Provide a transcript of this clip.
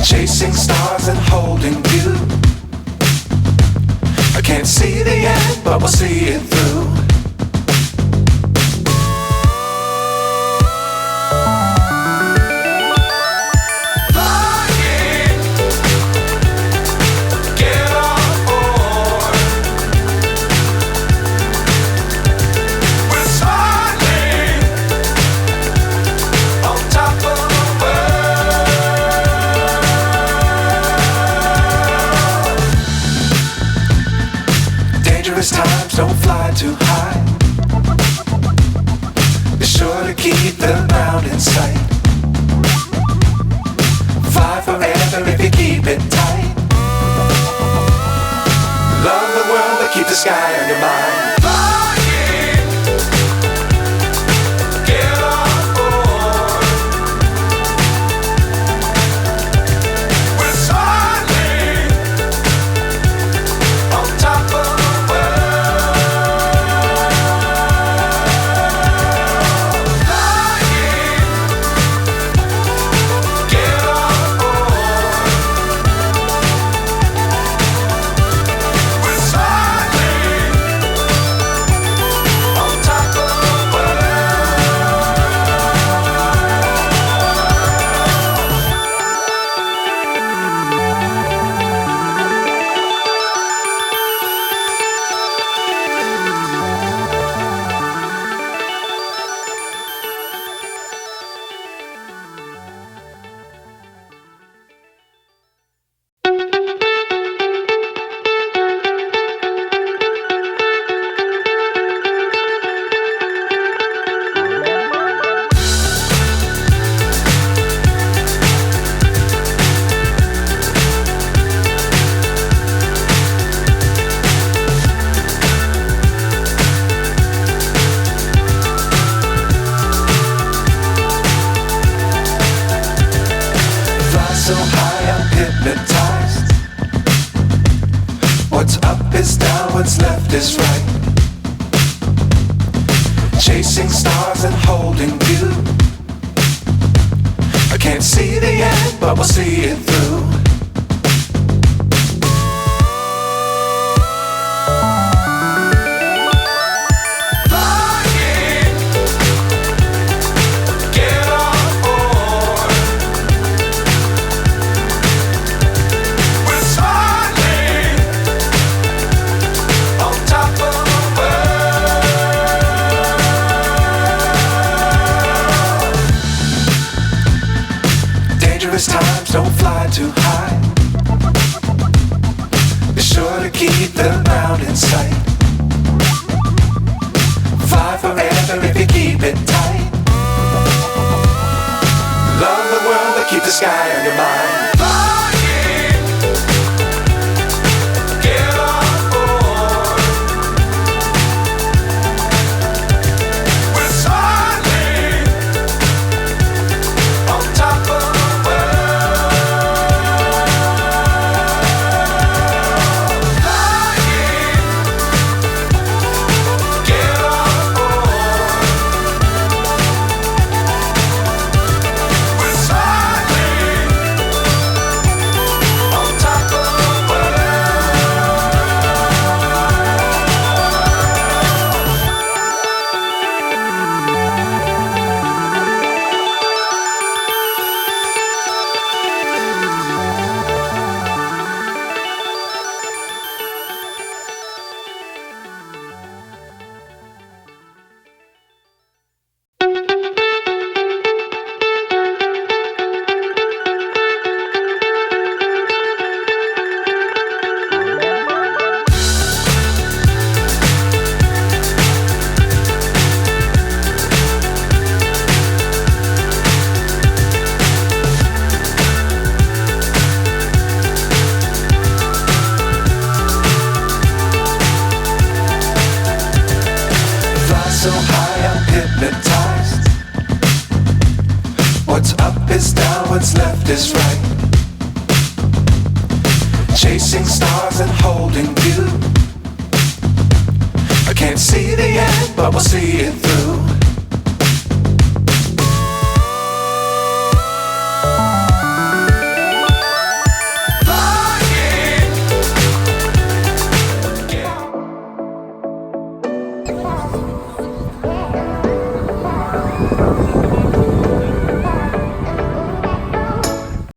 Chasing stars and holding you. I can't see the end, but we'll see it through. Times don't fly too high. Be sure to keep the ground in sight. Fly forever if you keep it tight. Love the world but keep the sky on your mind. So high I'm hypnotized. What's up is down, what's left is right. Chasing stars and holding you. I can't see the end, but we'll see it through. Times don't fly too high. Be sure to keep the ground in sight. Fly forever if you keep it tight. Love the world but keep the sky on your mind. So high I'm hypnotized. What's up is down, what's left is right. Chasing stars and holding you. I can't see the end, but we'll see it through.